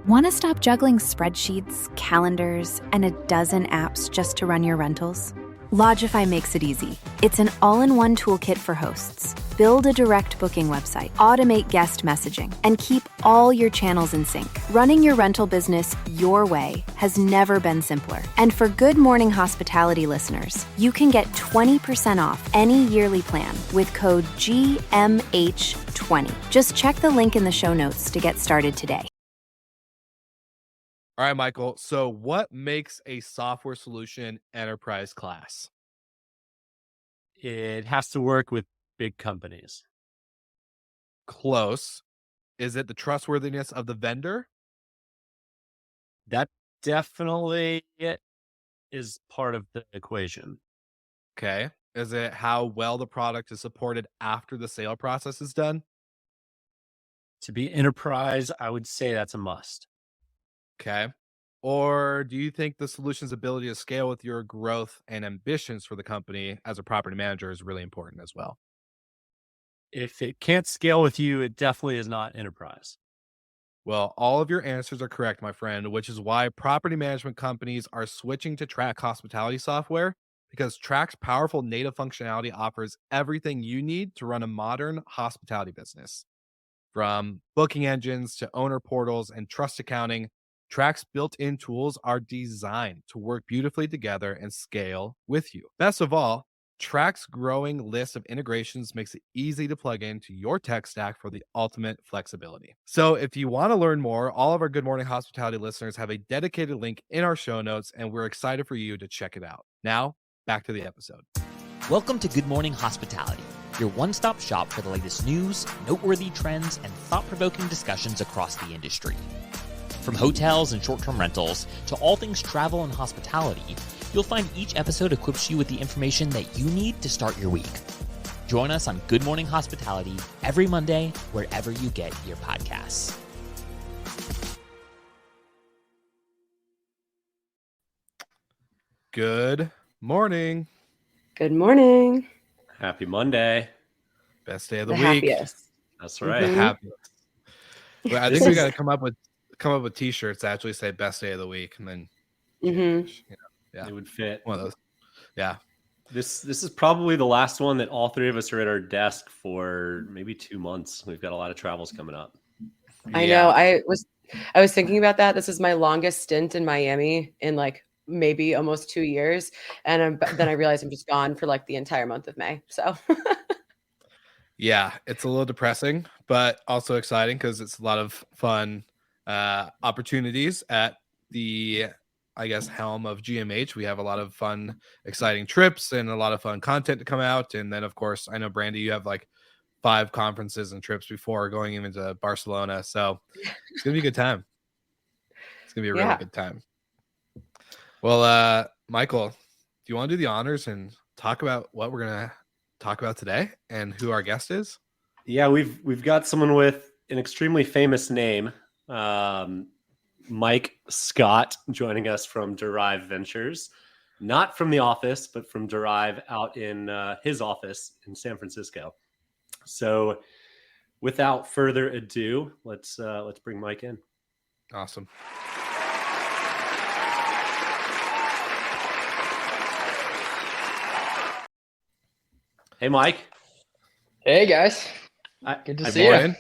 Want to stop juggling spreadsheets, calendars, and a dozen apps just to run your rentals? Lodgify makes it easy. It's an all-in-one toolkit for hosts. Build a direct booking website, automate guest messaging, and keep all your channels in sync. Running your rental business your way has never been simpler. And for Good Morning Hospitality listeners, you can get 20% off any yearly plan with code GMH20. Just check the link in the show notes to get started today. All right, Michael. So what makes a software solution enterprise class? It has to work with big companies. Close. Is it the trustworthiness of the vendor? That definitely is part of the equation. Okay. Is it how well the product is supported after the sale process is done? To be enterprise, I would say that's a must. Okay. Or do you think the solution's ability to scale with your growth and ambitions for the company as a property manager is really important as well? If it can't scale with you, it definitely is not enterprise. Well, all of your answers are correct, my friend, which is why property management companies are switching to Track hospitality software because Track's powerful native functionality offers everything you need to run a modern hospitality business. From booking engines to owner portals and trust accounting, Track's built-in tools are designed to work beautifully together and scale with you. Best of all, Track's growing list of integrations makes it easy to plug into your tech stack for the ultimate flexibility. So if you want to learn more, all of our Good Morning Hospitality listeners have a dedicated link in our show notes, and we're excited for you to check it out. Now, back to the episode. Welcome to Good Morning Hospitality, your one-stop shop for the latest news, noteworthy trends, and thought-provoking discussions across the industry. From hotels and short-term rentals to all things travel and hospitality, you'll find each episode equips you with the information that you need to start your week. Join us on Good Morning Hospitality every Monday, wherever you get your podcasts. Good morning. Good morning. Happy Monday. Best day of the The week. happiest. That's right. Mhm. Happiest. Well, I think This we is- got to come up with t-shirts that actually say best day of the week and then Mhm. change. Yeah. It would fit. One of those. Yeah. This is probably the last one that all three of us are at our desk for maybe 2 months. We've got a lot of travels coming up. I know. I was thinking about that. This is my longest stint in Miami in like maybe almost 2 years, and then I realized I'm just gone for like the entire month of May. So Yeah, it's a little depressing, but also exciting because it's a lot of fun opportunities at the, I guess, helm of GMH. We have a lot of fun, exciting trips and a lot of fun content to come out. And then, of course, I know, Brandy, you have like 5 conferences and trips before going even to Barcelona. So it's going to be a good time. It's going to be a really Yeah. good time. Well, Michael, do you want to do the honors and talk about what we're going to talk about today and who our guest is? Yeah, we've got someone with an extremely famous name, Mike Scott, joining us from Derive Ventures, not from the office, but from Derive out in his office in San Francisco. So, without further ado, let's bring Mike in. Awesome. Hey, Mike. Hey guys, good to see you.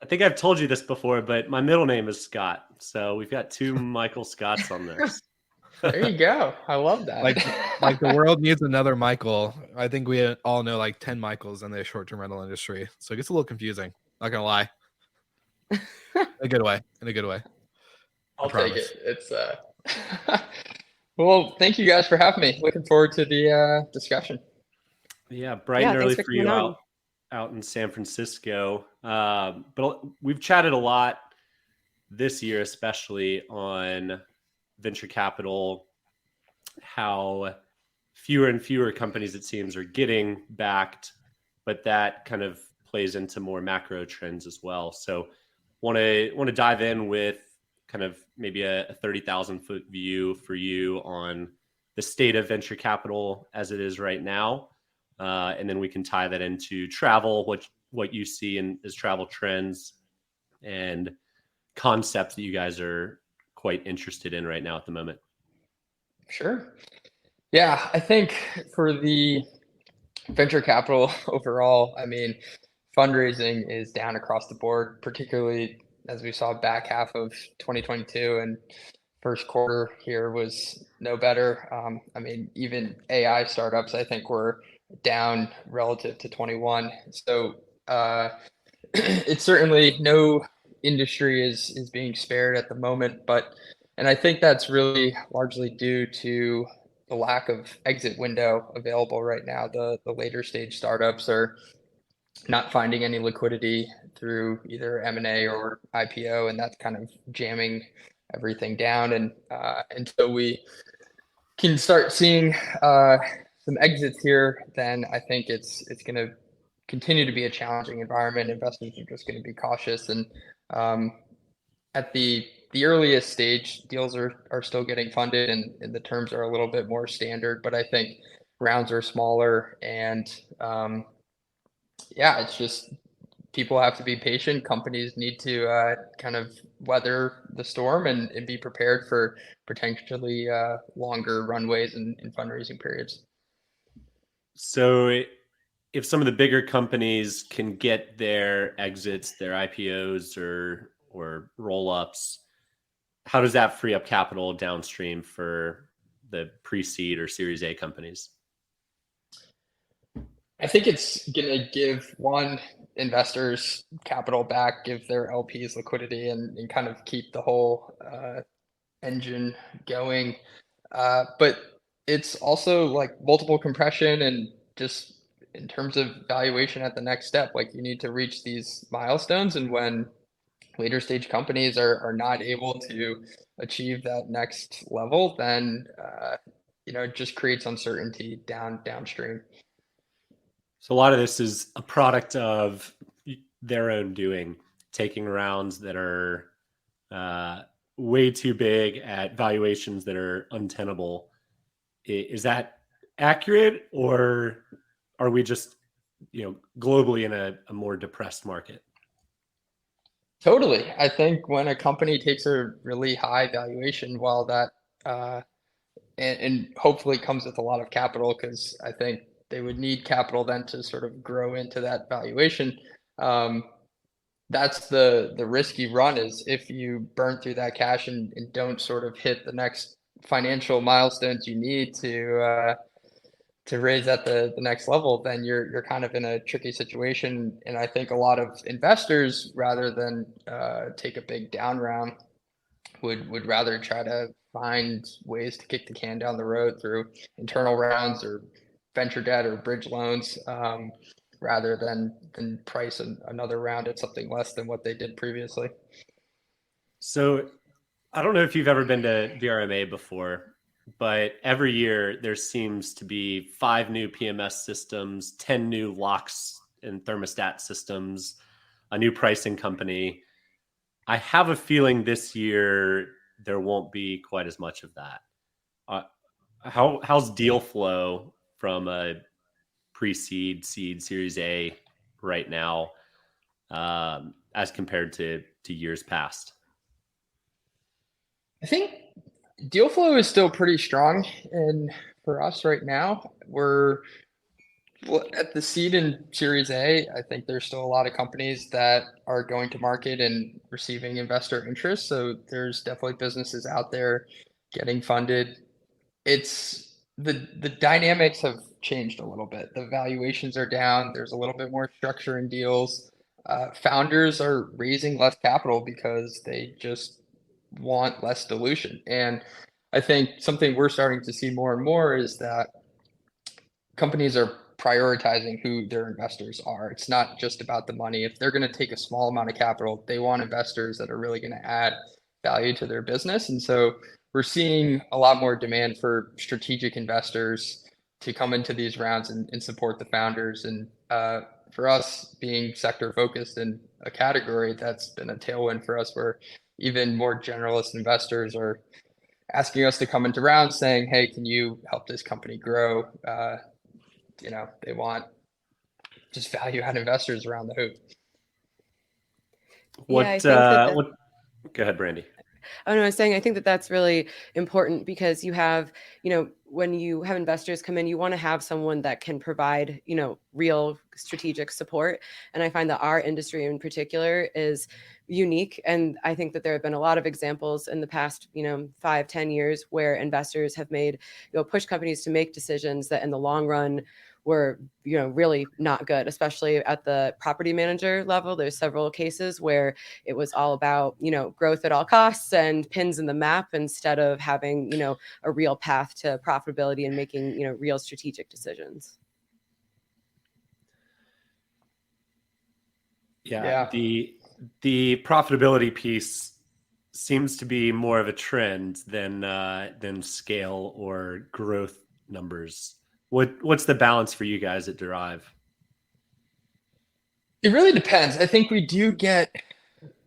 I think I've told you this before, but my middle name is Scott, so we've got 2 Michael Scotts on this. There you go. I love that. Like the world needs another Michael. I think we all know like 10 Michaels in the short-term rental industry, so it gets a little confusing. Not gonna lie. In a good way. I'll take it. It's well, thank you guys for having me. Looking forward to the discussion. Yeah, bright and early thanks for you coming on. out in San Francisco. But we've chatted a lot this year, especially on venture capital, how fewer and fewer companies, it seems, are getting backed, but that kind of plays into more macro trends as well. So want to dive in with kind of maybe a 30,000 foot view for you on the state of venture capital as it is right now. And then we can tie that into travel, what you see as travel trends, and concepts that you guys are quite interested in right now at the moment? Sure. Yeah, I think for the venture capital overall, I mean, fundraising is down across the board, particularly as we saw back half of 2022 and first quarter here was no better. I mean, even AI startups, I think, were down relative to 21. So it's certainly no industry is being spared at the moment, and I think that's really largely due to the lack of exit window available right now. The later stage startups are not finding any liquidity through either M&A or IPO, and that's kind of jamming everything down. And until we can start seeing some exits here, then I think it's going to continue to be a challenging environment. Investors are just going to be cautious, and at the earliest stage, deals are still getting funded, and the terms are a little bit more standard. But I think rounds are smaller, and yeah, it's just people have to be patient. Companies need to kind of weather the storm and be prepared for potentially longer runways and fundraising periods. So if some of the bigger companies can get their exits, their IPOs or roll-ups, how does that free up capital downstream for the pre-seed or Series A companies? I think it's going to give investors capital back, give their LPs liquidity, and kind of keep the whole engine going. But it's also like multiple compression, and just in terms of valuation at the next step, like you need to reach these milestones. And when later stage companies are not able to achieve that next level, then it just creates uncertainty downstream. So a lot of this is a product of their own doing, taking rounds that are way too big at valuations that are untenable. Is that accurate, or are we just, globally in a more depressed market? Totally. I think when a company takes a really high valuation, while that and hopefully comes with a lot of capital, because I think they would need capital then to sort of grow into that valuation. That's the risky run, is if you burn through that cash and don't sort of hit the next financial milestones you need to raise at the next level, then you're kind of in a tricky situation. And I think a lot of investors, rather than take a big down round, would rather try to find ways to kick the can down the road through internal rounds or venture debt or bridge loans, rather than price another round at something less than what they did previously. So I don't know if you've ever been to VRMA before, but every year there seems to be 5 new PMS systems, 10 new locks and thermostat systems, a new pricing company. I have a feeling this year there won't be quite as much of that. How's deal flow from a pre-seed, seed, Series A right now, as compared to years past? I think deal flow is still pretty strong, and for us right now, we're at the seed and Series A. I think there's still a lot of companies that are going to market and receiving investor interest. So there's definitely businesses out there getting funded. It's the dynamics have changed a little bit. The valuations are down. There's a little bit more structure in deals. Founders are raising less capital because they just want less dilution. And I think something we're starting to see more and more is that companies are prioritizing who their investors are. It's not just about the money. If they're going to take a small amount of capital, they want investors that are really going to add value to their business. And so we're seeing a lot more demand for strategic investors to come into these rounds and support the founders. And for us, being sector focused in a category, that's been a tailwind for us, where even more generalist investors are asking us to come into rounds saying, hey, can you help this company grow? They want just value add investors around the hoop. What Go ahead, Brandy. Oh, no, I was saying, I think that that's really important because you have, when you have investors come in, you want to have someone that can provide, real strategic support. And I find that our industry in particular is unique. And I think that there have been a lot of examples in the past, 5-10 years where investors have made, push companies to make decisions that in the long run were, really not good, especially at the property manager level. There's several cases where it was all about, growth at all costs and pins in the map instead of having, a real path to profitability and making, real strategic decisions. Yeah. The profitability piece seems to be more of a trend than scale or growth numbers. What's the balance for you guys at Derive? It really depends. I think we do get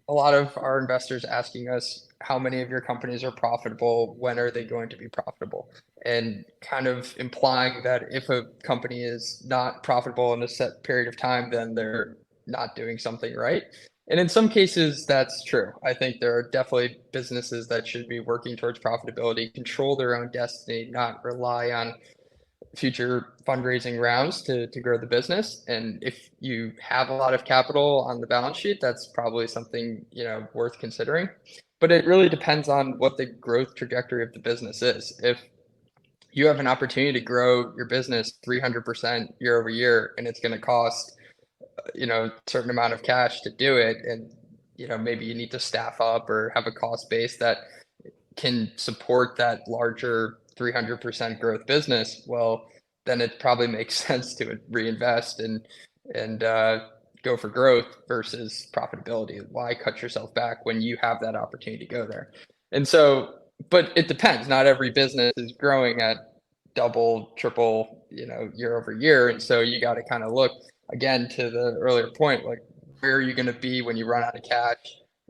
a lot of our investors asking us how many of your companies are profitable, when are they going to be profitable, and kind of implying that if a company is not profitable in a set period of time, then they're not doing something right. And in some cases, that's true. I think there are definitely businesses that should be working towards profitability, control their own destiny, not rely on future fundraising rounds to grow the business. And if you have a lot of capital on the balance sheet, that's probably something, worth considering. But it really depends on what the growth trajectory of the business is. If you have an opportunity to grow your business 300% year over year, and it's going to cost, a certain amount of cash to do it, and, maybe you need to staff up or have a cost base that can support that larger 300% growth business, well, then it probably makes sense to reinvest and go for growth versus profitability. Why cut yourself back when you have that opportunity to go there? And so, but it depends. Not every business is growing at double, triple, year over year. And so you got to kind of look again to the earlier point, like where are you going to be when you run out of cash?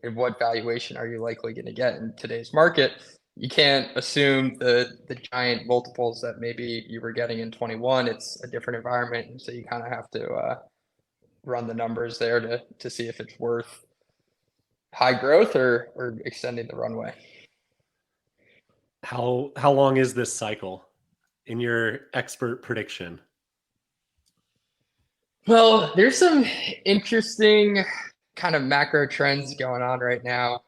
And what valuation are you likely going to get in today's market? You can't assume the giant multiples that maybe you were getting in 21. It's a different environment, and so you kind of have to run the numbers there to see if it's worth high growth or extending the runway. How long is this cycle in your expert prediction? Well, there's some interesting kind of macro trends going on right now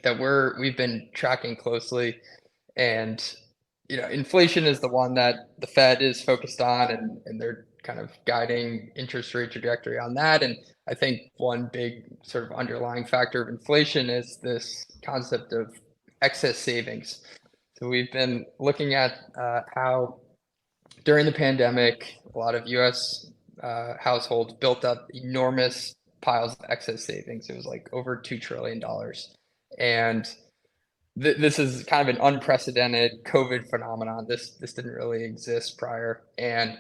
that we've been tracking closely. And inflation is the one that the Fed is focused on, and they're kind of guiding interest rate trajectory on that. And I think one big sort of underlying factor of inflation is this concept of excess savings. So we've been looking at how during the pandemic, a lot of U.S. Households built up enormous piles of excess savings. It was like over $2 trillion. And this is kind of an unprecedented COVID phenomenon. This didn't really exist prior. And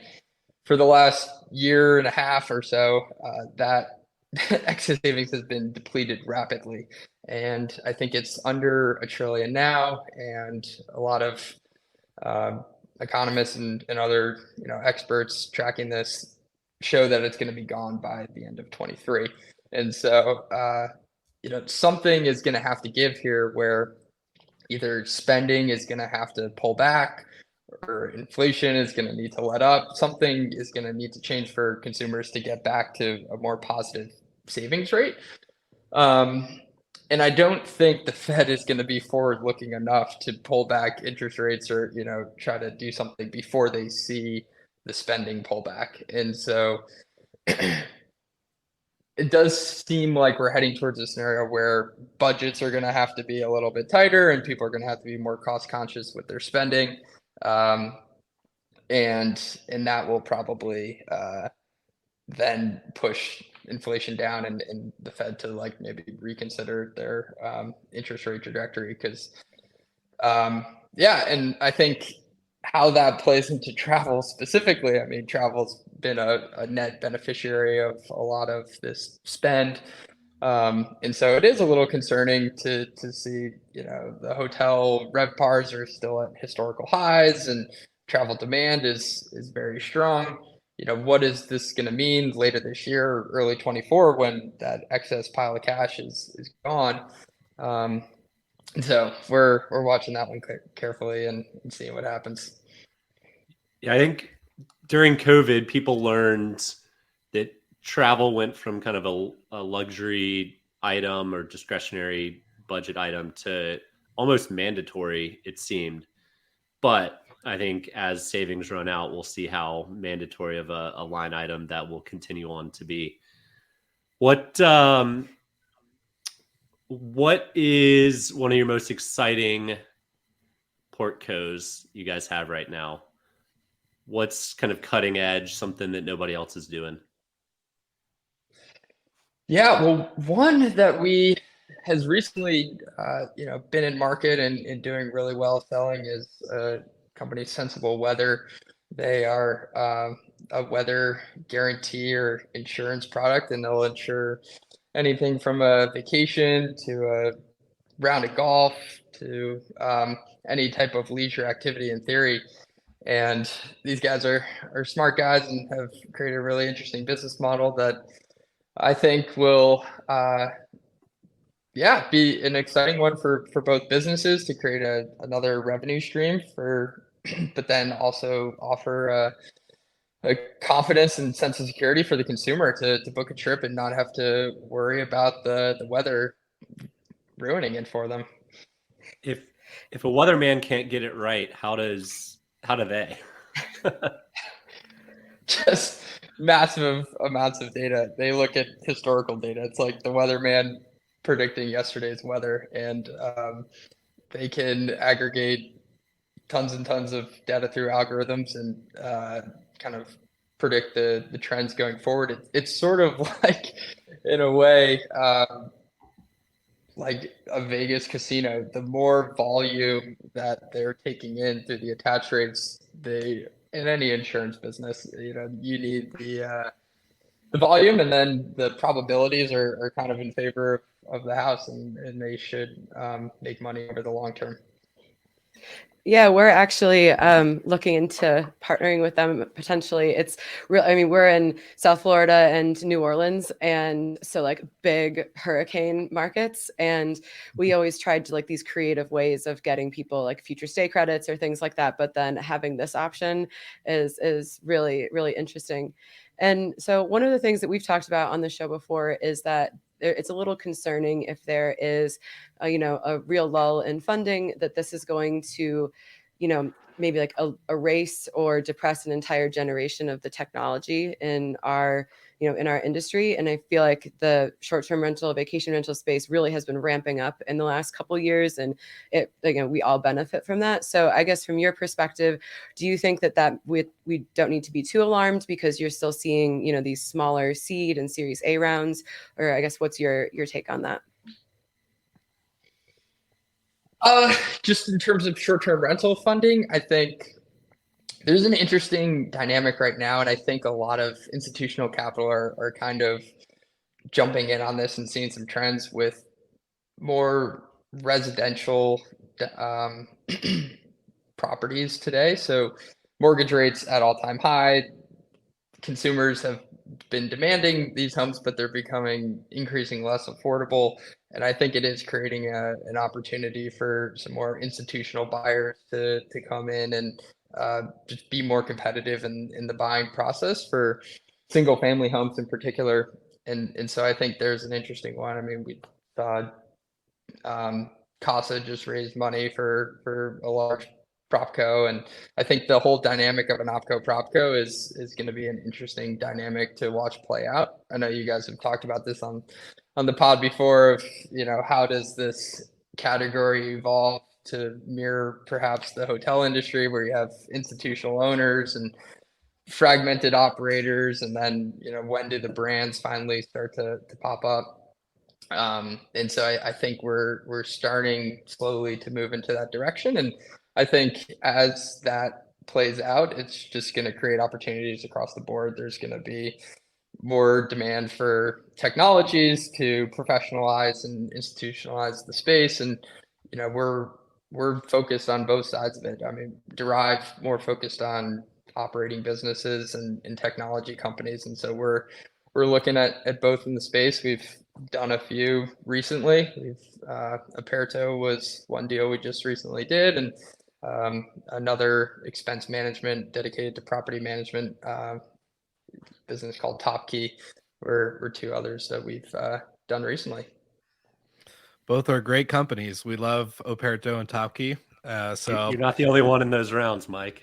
for the last year and a half or so, that excess savings has been depleted rapidly. And I think it's under $1 trillion now. And a lot of economists and other experts tracking this show that it's going to be gone by the end of 23. And so something is going to have to give here, where either spending is going to have to pull back or inflation is going to need to let up. Something is going to need to change for consumers to get back to a more positive savings rate. And I don't think the Fed is going to be forward looking enough to pull back interest rates or, try to do something before they see the spending pull back. And so it does seem like we're heading towards a scenario where budgets are going to have to be a little bit tighter and people are going to have to be more cost conscious with their spending. And that will probably then push inflation down and the Fed to maybe reconsider their interest rate trajectory. Because and I think how that plays into travel specifically, I mean, travel's been a net beneficiary of a lot of this spend. And so it is a little concerning to see, the hotel RevPARs are still at historical highs and travel demand is very strong. what is this going to mean later this year or early 24 when that excess pile of cash is gone. So we're watching that one carefully and seeing what happens. Yeah, I think during COVID, people learned that travel went from kind of a luxury item or discretionary budget item to almost mandatory, it seemed. But I think as savings run out, we'll see how mandatory of a line item that will continue on to be. What is one of your most exciting portcos you guys have right now? What's kind of cutting edge, something that nobody else is doing? Yeah, well, one that we has recently, been in market and doing really well selling is a company, Sensible Weather. They are a weather guarantee or insurance product, and they'll insure anything from a vacation to a round of golf to any type of leisure activity in theory. And these guys are smart guys and have created a really interesting business model that I think will be an exciting one for both businesses to create another revenue stream but then also offer a confidence and sense of security for the consumer to book a trip and not have to worry about the weather ruining it for them. If a weatherman can't get it right, how do they? Just massive amounts of data. They look at historical data. It's like the weatherman predicting yesterday's weather, and they can aggregate tons and tons of data through algorithms and kind of predict the trends going forward. It's sort of like, in a way, like a Vegas casino. The more volume that they're taking in through the attach rates, in any insurance business, you need the volume, and then the probabilities are kind of in favor of the house, and they should make money over the long term. Yeah, we're actually looking into partnering with them potentially. It's real. I mean, we're in South Florida and New Orleans, and so like big hurricane markets. And we always tried to like these creative ways of getting people like future stay credits or things like that. But then having this option is really, really interesting. And so one of the things that we've talked about on the show before is that it's a little concerning if there is, a real lull in funding, that this is going to, maybe like erase or depress an entire generation of the technology in our industry. And I feel like the short-term rental, vacation rental space really has been ramping up in the last couple of years, and we all benefit from that. So I guess from your perspective, do you think that we don't need to be too alarmed because you're still seeing, these smaller seed and Series A rounds, or I guess what's your take on that? Just in terms of short-term rental funding, I think there's an interesting dynamic right now, and I think a lot of institutional capital are kind of jumping in on this and seeing some trends with more residential properties today. So mortgage rates at all-time high. Consumers have been demanding these homes, but they're becoming increasingly less affordable. And I think it is creating an opportunity for some more institutional buyers to come in and just be more competitive in the buying process for single family homes in particular. And so I think there's an interesting one. I mean, we saw CASA just raised money for a large propco, and I think the whole dynamic of an opco propco is going to be an interesting dynamic to watch play out. I know you guys have talked about this on the pod before of, how does this category evolve to mirror perhaps the hotel industry, where you have institutional owners and fragmented operators, and then, when do the brands finally start to pop up? And so I think we're starting slowly to move into that direction. And I think as that plays out, it's just going to create opportunities across the board. There's going to be more demand for technologies to professionalize and institutionalize the space. And, we're focused on both sides of it. I mean, Derive more focused on operating businesses and technology companies. And so we're looking at both in the space. We've done a few recently. Aperto was one deal we just recently did, and another expense management dedicated to property management business called TopKey were two others that we've done recently. Both are great companies. We love Operto and TopKey. So you're not the only one in those rounds, Mike.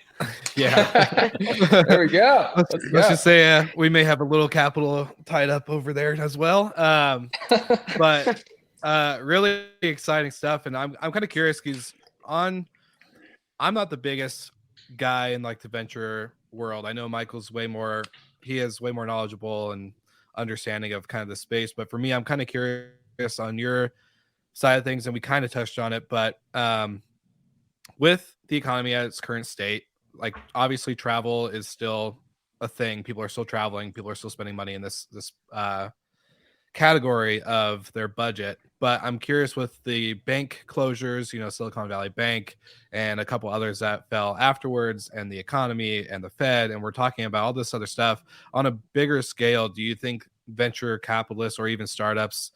Yeah. There we go. Let's just say we may have a little capital tied up over there as well. But really exciting stuff. And I'm kind of curious because I'm not the biggest guy in like the venture world. I know Michael's he is way more knowledgeable and understanding of kind of the space. But for me, I'm kind of curious on your side of things, and we kind of touched on it, but with the economy at its current state, like obviously travel is still a thing. People are still traveling. People are still spending money in this category of their budget. But I'm curious with the bank closures, Silicon Valley Bank and a couple others that fell afterwards, and the economy and the Fed, and we're talking about all this other stuff on a bigger scale. Do you think venture capitalists or even startups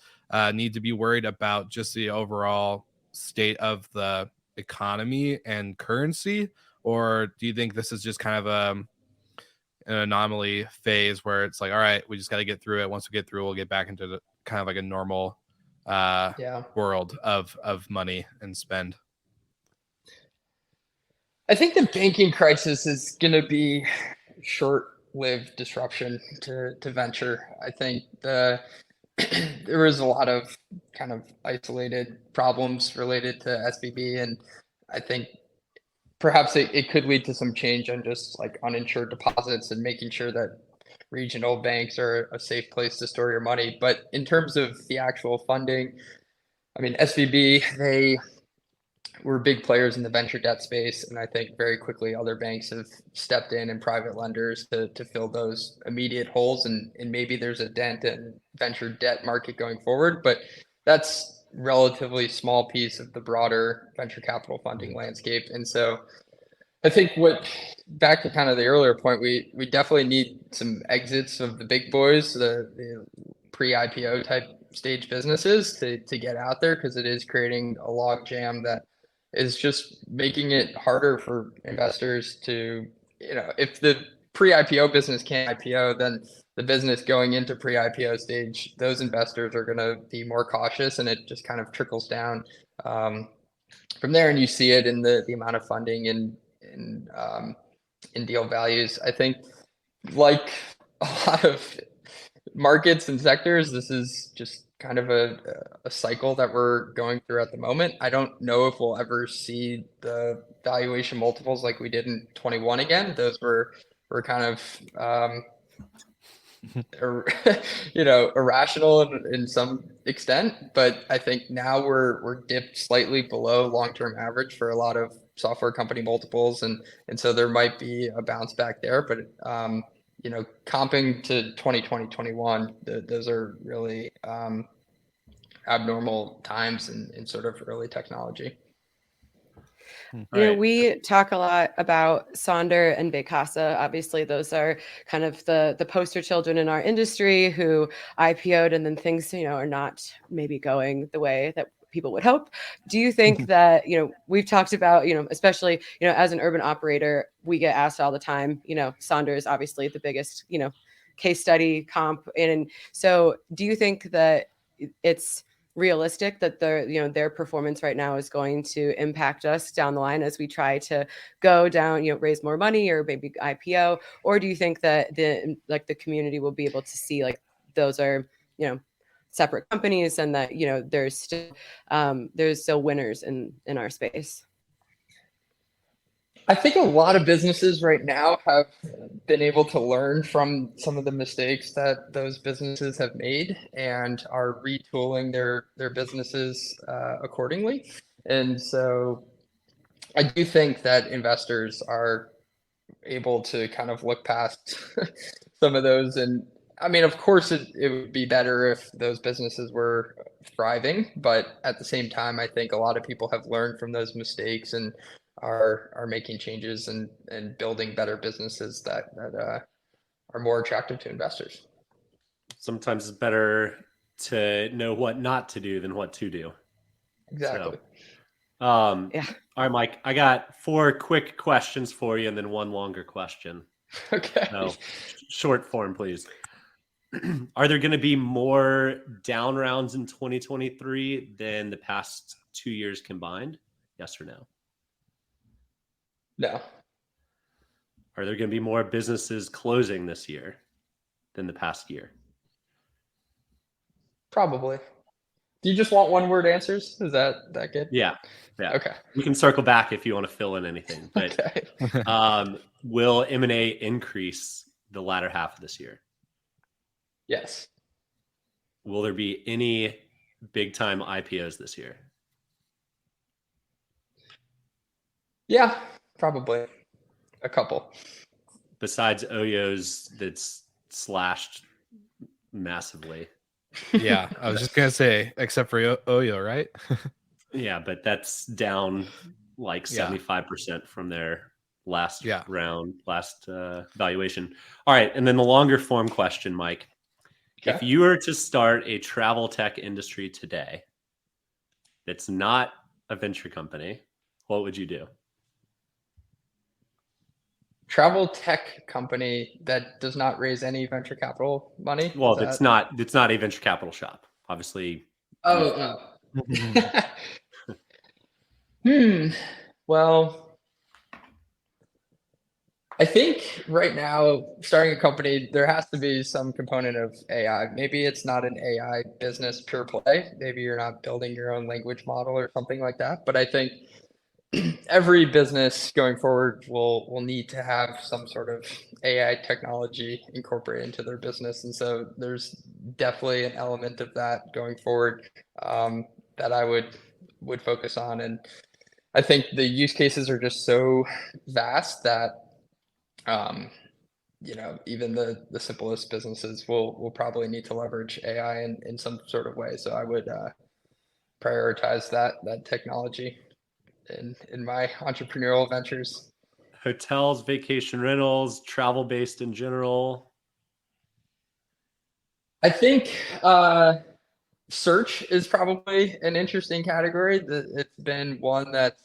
need to be worried about just the overall state of the economy and currency? Or do you think this is just kind of an anomaly phase where it's like, all right, we just got to get through it. Once we get through, we'll get back into the kind of like a normal world of money and spend? I think the banking crisis is going to be short-lived disruption to venture. I think there was a lot of kind of isolated problems related to SVB, and I think perhaps it could lead to some change on just like uninsured deposits and making sure that regional banks are a safe place to store your money. But in terms of the actual funding, I mean, SVB, they were big players in the venture debt space, and I think very quickly other banks have stepped in and private lenders to fill those immediate holes, and maybe there's a dent in venture debt market going forward, but that's relatively small piece of the broader venture capital funding landscape. And so I think back to kind of the earlier point, we definitely need some exits of the big boys, the pre-IPO type stage businesses to get out there, because it is creating a log jam that is just making it harder for investors to, if the pre-IPO business can't IPO, then the business going into pre-IPO stage, those investors are going to be more cautious, and it just kind of trickles down from there. And you see it in the amount of funding and in deal values. I think like a lot of markets and sectors, this is just kind of a cycle that we're going through at the moment. I don't know if we'll ever see the valuation multiples like we did in 21 again. Those were kind of irrational in some extent, but I think now we're dipped slightly below long-term average for a lot of software company multiples, and so there might be a bounce back there. But comping to 2020, 21, those are really abnormal times in sort of early technology. We talk a lot about Sonder and Vacasa. Obviously, those are kind of the poster children in our industry who IPO'd, and then things, are not maybe going the way that people would hope. Do you think that, we've talked about, especially, as an urban operator, we get asked all the time, Sonder is obviously the biggest, case study comp. And so do you think that it's realistic that their performance right now is going to impact us down the line as we try to go down, raise more money or maybe IPO? Or do you think that the community will be able to see like those are, separate companies, and that, there's still winners in our space? I think a lot of businesses right now have been able to learn from some of the mistakes that those businesses have made and are retooling their businesses accordingly. And so I do think that investors are able to kind of look past some of those. And I mean, of course, it would be better if those businesses were thriving, but at the same time, I think a lot of people have learned from those mistakes and are making changes and building better businesses that are more attractive to investors. Sometimes it's better to know what not to do than what to do. Exactly. So, all right, Mike, I got 4 quick questions for you and then 1 longer question. Okay. So, short form, please. Are there going to be more down rounds in 2023 than the past 2 years combined? Yes or no? No. Are there going to be more businesses closing this year than the past year? Probably. Do you just want 1-word answers? Is that good? Yeah. Okay. We can circle back if you want to fill in anything. But Okay. will M&A increase the latter half of this year? Yes. Will there be any big time IPOs this year? Yeah, probably. A couple. Besides Oyo's that's slashed massively. Yeah, I was just gonna say, except for Oyo, right? Yeah, but that's down like 75% from their last round, last valuation. All right, and then the longer form question, Mike. Okay. If you were to start a travel tech industry today that's not a venture company, what would you do? Travel tech company that does not raise any venture capital money? Well, it's not a venture capital shop, obviously. Oh. Well, I think right now, starting a company, there has to be some component of AI. Maybe it's not an AI business pure play. Maybe you're not building your own language model or something like that. But I think every business going forward will need to have some sort of AI technology incorporated into their business. And so there's definitely an element of that going forward that I would focus on. And I think the use cases are just so vast that even the simplest businesses will probably need to leverage AI in some sort of way. So I would prioritize that technology in my entrepreneurial ventures. Hotels, vacation rentals, travel based in general. I think search is probably an interesting category. It's been one that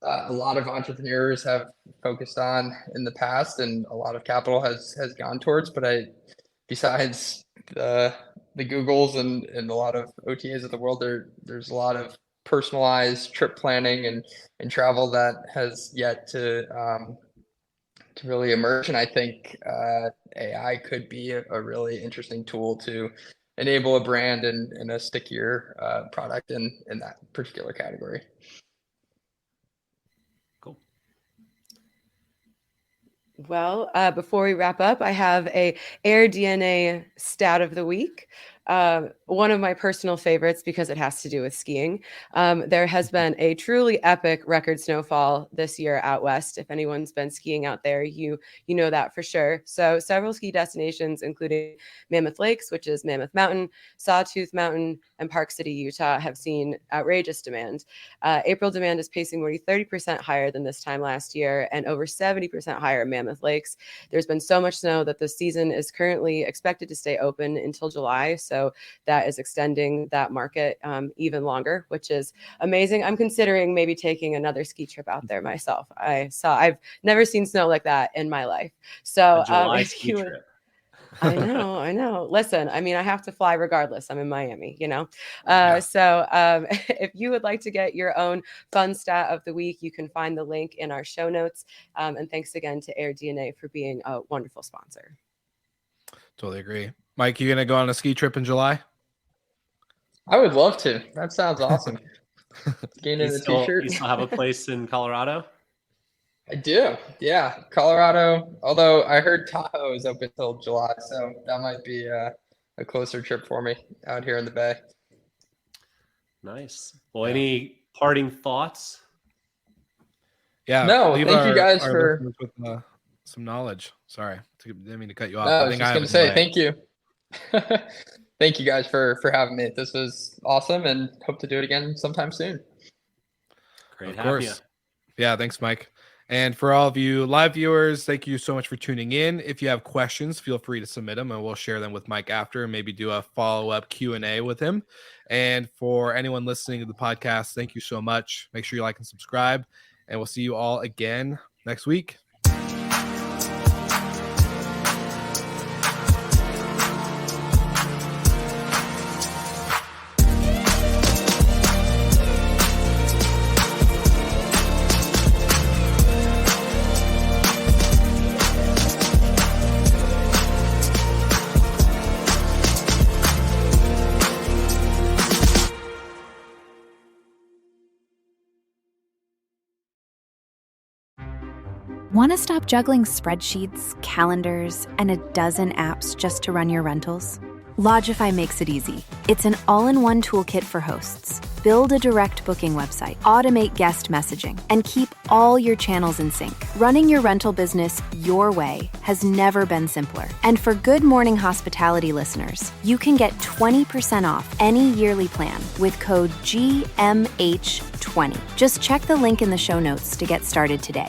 a lot of entrepreneurs have focused on in the past, and a lot of capital has gone towards. But besides the Googles and a lot of OTAs of the world, there's a lot of personalized trip planning and travel that has yet to really emerge. And I think AI could be a really interesting tool to enable a brand and a stickier product in that particular category. Cool. Well, before we wrap up, I have a AirDNA stat of the week. One of my personal favorites because it has to do with skiing. There has been a truly epic record snowfall this year out west. If anyone's been skiing out there, you know that for sure. So several ski destinations, including Mammoth Lakes, which is Mammoth Mountain, Sawtooth Mountain, and Park City, Utah, have seen outrageous demand. April demand is pacing more than 30% higher than this time last year and over 70% higher at Mammoth Lakes. There's been so much snow that the season is currently expected to stay open until July. So that is extending that market even longer, which is amazing. I'm considering maybe taking another ski trip out there myself. I've never seen snow like that in my life. So July ski trip. I know. Listen, I mean, I have to fly regardless. I'm in Miami, So if you would like to get your own fun stat of the week, you can find the link in our show notes. And thanks again to AirDNA for being a wonderful sponsor. Totally agree. Mike, you gonna go on a ski trip in July? I would love to. That sounds awesome. Gaining a t-shirt. You still have a place in Colorado? I do. Yeah. Colorado. Although I heard Tahoe is open till July, so that might be a closer trip for me out here in the Bay. Nice. Well, any parting thoughts? Yeah. No, thank you guys for with, some knowledge. Sorry, didn't mean to cut you off. No, I was just going to say thank you. Thank you guys for having me. This was awesome, and hope to do it again sometime soon. Great having you. Yeah, thanks, Mike. And for all of you live viewers, thank you so much for tuning in. If you have questions, feel free to submit them and we'll share them with Mike after and maybe do a follow-up Q&A with him. And for anyone listening to the podcast, thank you so much. Make sure you like and subscribe, and we'll see you all again next week. Want to stop juggling spreadsheets, calendars, and a dozen apps just to run your rentals? Lodgify makes it easy. It's an all-in-one toolkit for hosts. Build a direct booking website, automate guest messaging, and keep all your channels in sync. Running your rental business your way has never been simpler. And for Good Morning Hospitality listeners, you can get 20% off any yearly plan with code GMH20. Just check the link in the show notes to get started today.